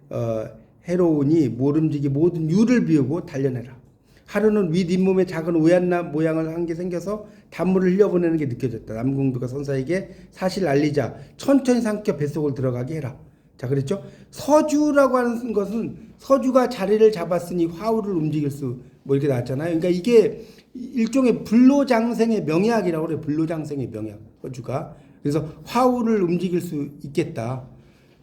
해로우니 모름지기 모든 유를 비우고 달려내라. 하루는 윗 잇몸에 작은 오얏나 모양을 한 게 생겨서 단물을 흘려보내는 게 느껴졌다. 남궁두가 선사에게 사실 알리자 천천히 삼켜 뱃속을 들어가게 해라. 자 그랬죠. 서주라고 하는 것은 서주가 자리를 잡았으니 화우를 움직일 수 뭐 이렇게 나왔잖아요. 그러니까 이게 일종의 불로장생의 명약이라고 그래요. 불로장생의 명약 서주가. 그래서 화우를 움직일 수 있겠다.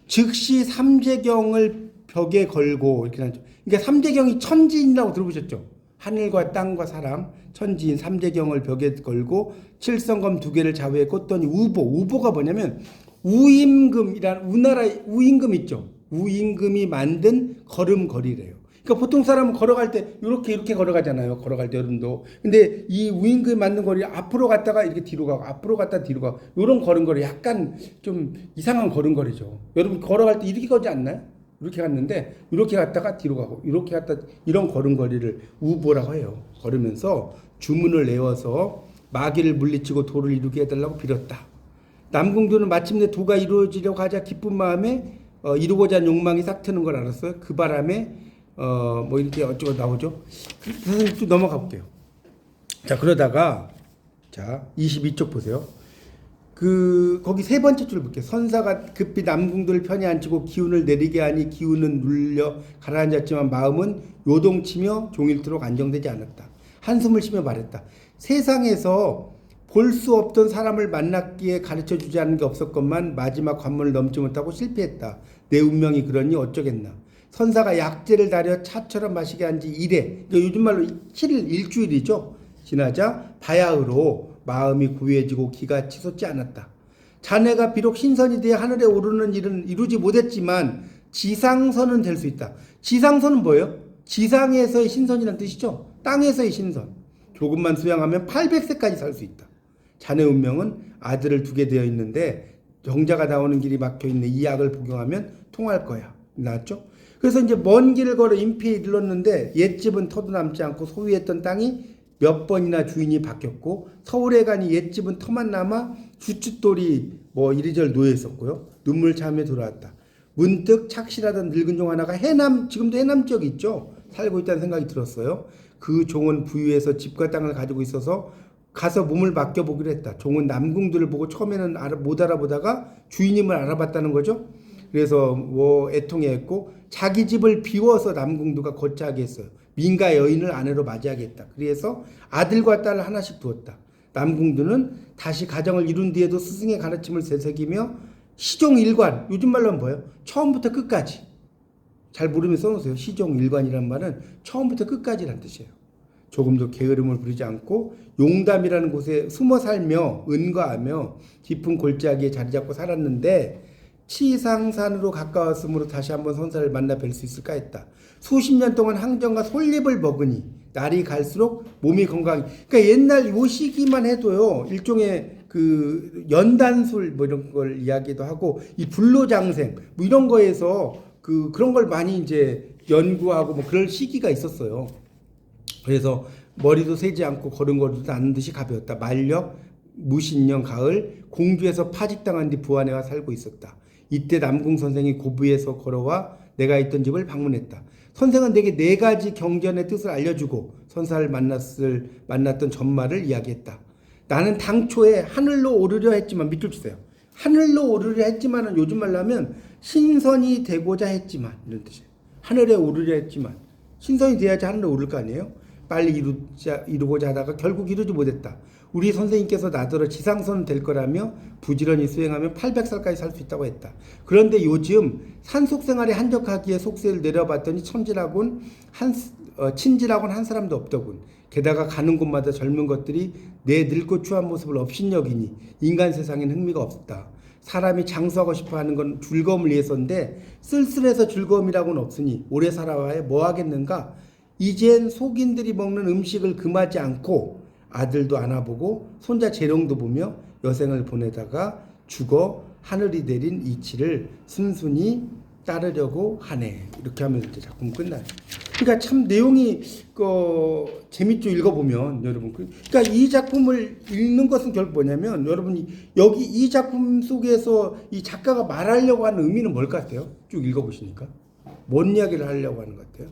즉시 삼재경을 벽에 걸고 이렇게 나죠. 그러니까 삼재경이 천지인이라고 들어보셨죠? 하늘과 땅과 사람, 천지인 삼재경을 벽에 걸고 칠성검 2개를 좌우에 꽂더니 우보가 뭐냐면 우임금이라는 우나라 우임금 있죠. 우임금이 만든 걸음걸이래요. 그러니까 보통 사람은 걸어갈 때 이렇게 걸어가잖아요. 걸어갈 때 여러분도. 근데 이 우임금이 만든 거리 앞으로 갔다가 이렇게 뒤로 가고 앞으로 갔다 뒤로 가고 이런 걸음걸이 약간 좀 이상한 걸음걸이죠. 여러분 걸어갈 때 이렇게 걷지 않나요? 이렇게 갔는데 이렇게 갔다가 뒤로 가고 이렇게 갔다 이런 걸음걸이를 우보라고 해요. 걸으면서 주문을 내어서 마귀를 물리치고 도를 이루게 해달라고 빌었다. 남궁두는 마침내 도가 이루어지려고 하자 기쁜 마음에 이루고자 하는 욕망이 싹 트는 걸 알았어요. 그 바람에 뭐 이렇게 어쩌고 나오죠. 선생님 좀 넘어가 볼게요. 자 그러다가 자 22쪽 보세요. 거기 세 번째 줄 볼게요. 선사가 급히 남궁두를 편히 앉히고 기운을 내리게 하니 기운은 눌려 가라앉았지만 마음은 요동치며 종일토록 안정되지 않았다. 한숨을 쉬며 말했다. 세상에서 볼 수 없던 사람을 만났기에 가르쳐주지 않은 게 없었건만 마지막 관문을 넘지 못하고 실패했다. 내 운명이 그러니 어쩌겠나. 선사가 약재를 다려 차처럼 마시게 한 지 이래. 그러니까 요즘 말로 7일 일주일이죠. 지나자 바야흐로 마음이 고요해지고 기가 치솟지 않았다. 자네가 비록 신선이 되어 하늘에 오르는 일은 이루지 못했지만 지상선은 될 수 있다. 지상선은 뭐예요? 지상에서의 신선이라는 뜻이죠. 땅에서의 신선. 조금만 수양하면 800세까지 살 수 있다. 자네 운명은 아들을 두게 되어 있는데 정자가 나오는 길이 막혀있네. 이 약을 복용하면 통할 거야. 나왔죠? 그래서 이제 먼 길을 걸어 인피에 이르렀는데 옛집은 터도 남지 않고 소유했던 땅이 몇 번이나 주인이 바뀌었고 서울에 가니 옛집은 터만 남아 주춧돌이 뭐 이리저리 놓여 있었고요. 눈물 참에 돌아왔다. 문득 착실하던 늙은 종 하나가 지금도 해남 지역에 있죠. 살고 있다는 생각이 들었어요. 그 종은 부유해서 집과 땅을 가지고 있어서 가서 몸을 맡겨보기로 했다. 종은 남궁두를 보고 처음에는 못 알아보다가 주인임을 알아봤다는 거죠. 그래서 뭐 애통해했고 자기 집을 비워서 남궁두가 거처하게 했어요. 민가 여인을 아내로 맞이하겠다. 그래서 아들과 딸을 하나씩 두었다. 남궁두는 다시 가정을 이룬 뒤에도 스승의 가르침을 되새기며 시종일관, 요즘 말로 하면 뭐예요? 처음부터 끝까지. 잘 모르면 써놓으세요. 시종일관이란 말은 처음부터 끝까지란 뜻이에요. 조금도 게으름을 부리지 않고 용담이라는 곳에 숨어 살며 은과하며 깊은 골짜기에 자리 잡고 살았는데 치상산으로 가까웠으므로 다시 한번 선사를 만나 뵐 수 있을까 했다. 수십 년 동안 항정과 솔잎을 먹으니 날이 갈수록 몸이 건강. 그러니까 옛날 요 시기만 해도요 일종의 그 연단술 뭐 이런 걸 이야기도 하고 이 불로장생 뭐 이런 거에서 그런 걸 많이 이제 연구하고 뭐 그럴 시기가 있었어요. 그래서 머리도 세지 않고 걸음걸이도 않는 듯이 가벼웠다. 만력 무신년 가을 공주에서 파직당한 뒤 부안에 와 살고 있었다. 이때 남궁 선생이 고부에서 걸어와 내가 있던 집을 방문했다. 선생은 내게 4가지 경전의 뜻을 알려주고 선사를 만났던 전말을 이야기했다. 나는 당초에 하늘로 오르려 했지만 밑줄 치세요. 하늘로 오르려 했지만은 요즘 말로 하면 신선이 되고자 했지만 이런 뜻이에요. 하늘에 오르려 했지만 신선이 돼야지 하늘에 오를 거 아니에요. 빨리 이루고자 하다가 결국 이루지 못했다. 우리 선생님께서 나더러 지상선은 될 거라며 부지런히 수행하면 800살까지 살 수 있다고 했다. 그런데 요즘 산속 생활에 한적하기에 속세를 내려봤더니 친지라고는 한 사람도 없더군. 게다가 가는 곳마다 젊은 것들이 내 늙고 추한 모습을 업신여기니 인간 세상엔 흥미가 없다. 사람이 장수하고 싶어하는 건 즐거움을 위해서인데 쓸쓸해서 즐거움이라고는 없으니 오래 살아와야 뭐 하겠는가. 이젠 속인들이 먹는 음식을 금하지 않고 아들도 안아보고 손자 재롱도 보며 여생을 보내다가 죽어 하늘이 내린 이치를 순순히 따르려고 하네. 이렇게 하면 이제 작품 끝나요. 그러니까 참 내용이 재밌죠. 읽어보면 여러분. 그러니까 이 작품을 읽는 것은 결국 뭐냐면 여러분이 여기 이 작품 속에서 이 작가가 말하려고 하는 의미는 뭘 같아요? 쭉 읽어보시니까 뭔 이야기를 하려고 하는 것 같아요?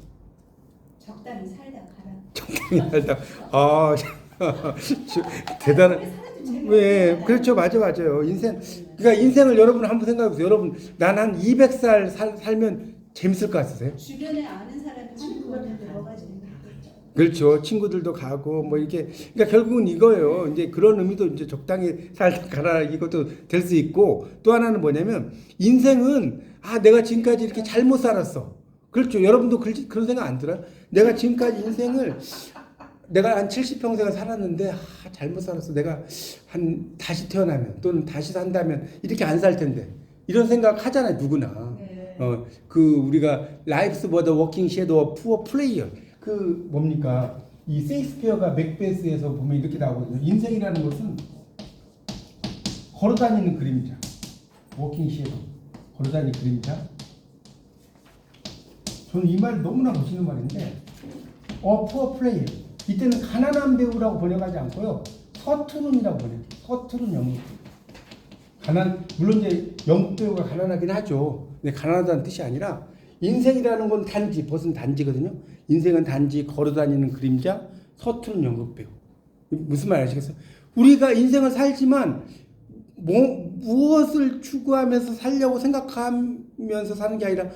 적당히 살다 가라. 적당히 살다. 아 대단한. 왜 그렇죠. 맞아요. 인생 그러니까 인생을 여러분 한번 생각해 보세요. 여러분 난 한 200살 살면 재밌을 것 같으세요? 주변에 아는 사람이 친구한테 들어가지는 않겠죠. 그렇죠. 친구들도 가고 뭐 이렇게 그러니까 결국은 이거예요. 이제 그런 의미도 이제 적당히 살다 가라 이것도 될 수 있고 또 하나는 뭐냐면 인생은 내가 지금까지 이렇게 잘못 살았어. 그렇죠. 여러분도 그런 생각 안 들어요? 내가 지금까지 인생을 내가 한 70평생을 살았는데 잘못 살았어. 내가 다시 태어나면 또는 다시 산다면 이렇게 안 살 텐데 이런 생각 하잖아요. 누구나. 네. 우리가 Life's but a walking shadow of poor player. 뭡니까? 이 세익스피어가 맥베스에서 보면 이렇게 나오거든요. 인생이라는 것은 걸어다니는 그림자. 워킹 섀도우. 걸어다니는 그림자. 저는 이 말 너무나 멋있는 말인데 poor player. 이때는 가난한 배우라고 번역하지 않고요. 서투른이라고 번역해요. 서투른 영국 배우. 물론 이제 영국 배우가 가난하긴 하죠. 근데 가난하다는 뜻이 아니라 인생이라는 건 단지, 벗은 단지거든요. 인생은 단지 걸어다니는 그림자, 서투른 영국 배우. 무슨 말 아시겠어요? 우리가 인생을 살지만 무엇을 추구하면서 살려고 생각하면서 사는 게 아니라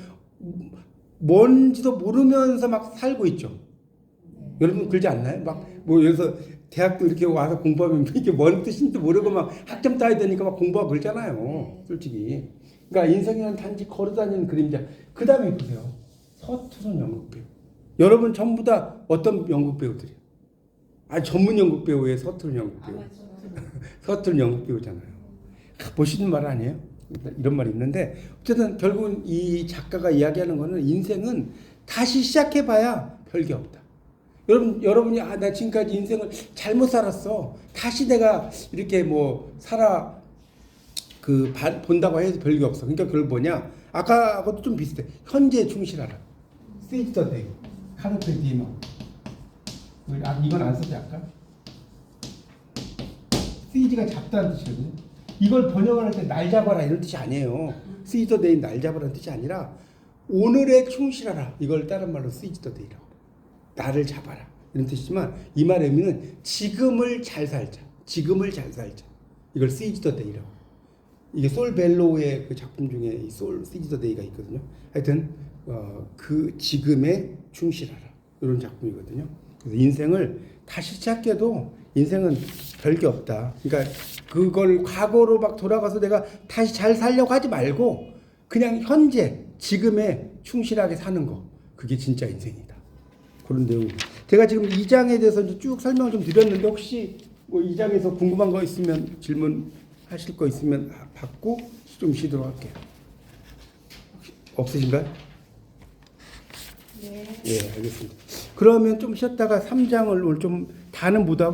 뭔지도 모르면서 막 살고 있죠. 여러분 그러지 않나요? 여기서 대학도 이렇게 와서 공부하면 이게 뭔 뜻인지 모르고 막 학점 따야 되니까 막 공부하고 그러잖아요. 솔직히. 그러니까 인생이란 단지 걸어다니는 그림자. 그 다음에 보세요. 서투른 연극 배우. 여러분 전부 다 어떤 연극 배우들이에요? 전문 연극 배우의 서투른 연극 배우. 서투른 연극 배우잖아요. 멋있는 말 아니에요? 이런 말이 있는데 어쨌든 결국은 이 작가가 이야기하는 거는 인생은 다시 시작해봐야 별게 없다. 여러분이 나 지금까지 인생을 잘못 살았어. 다시 내가 이렇게 본다고 해서 별게 없어. 그러니까 그걸 뭐냐? 아까하고도 좀 비슷해. 현재에 충실하라. Seize the day. 카르페 디엠. 이건 안 썼지 아까? Seize가 잡다는 뜻이거든요. 이걸 번역을 할 때 날 잡아라 이런 뜻이 아니에요. Seize the day 날 잡아라는 뜻이 아니라 오늘에 충실하라. 이걸 다른 말로 Seize the day라고. 나를 잡아라 이런 뜻이지만 이 말의 의미는 지금을 잘 살자. 지금을 잘 살자. 이걸 Seize the day라고. 이게 솔 벨로우의 그 작품 중에 이 Seize the day가 있거든요. 하여튼 그 지금에 충실하라 이런 작품이거든요. 그래서 인생을 다시 시작해도 인생은 별게 없다. 그러니까 그걸 과거로 막 돌아가서 내가 다시 잘 살려고 하지 말고 그냥 현재 지금에 충실하게 사는 거 그게 진짜 인생이다. 그런 내용. 제가 지금 2장에 대해서 이제 쭉 설명을 좀 드렸는데 혹시 2장에서 궁금한 거 있으면 질문하실 거 있으면 받고 좀 쉬도록 할게요. 없으신가요? 네. 예, 알겠습니다. 그러면 좀 쉬었다가 3장을 오늘 좀 다는 못하고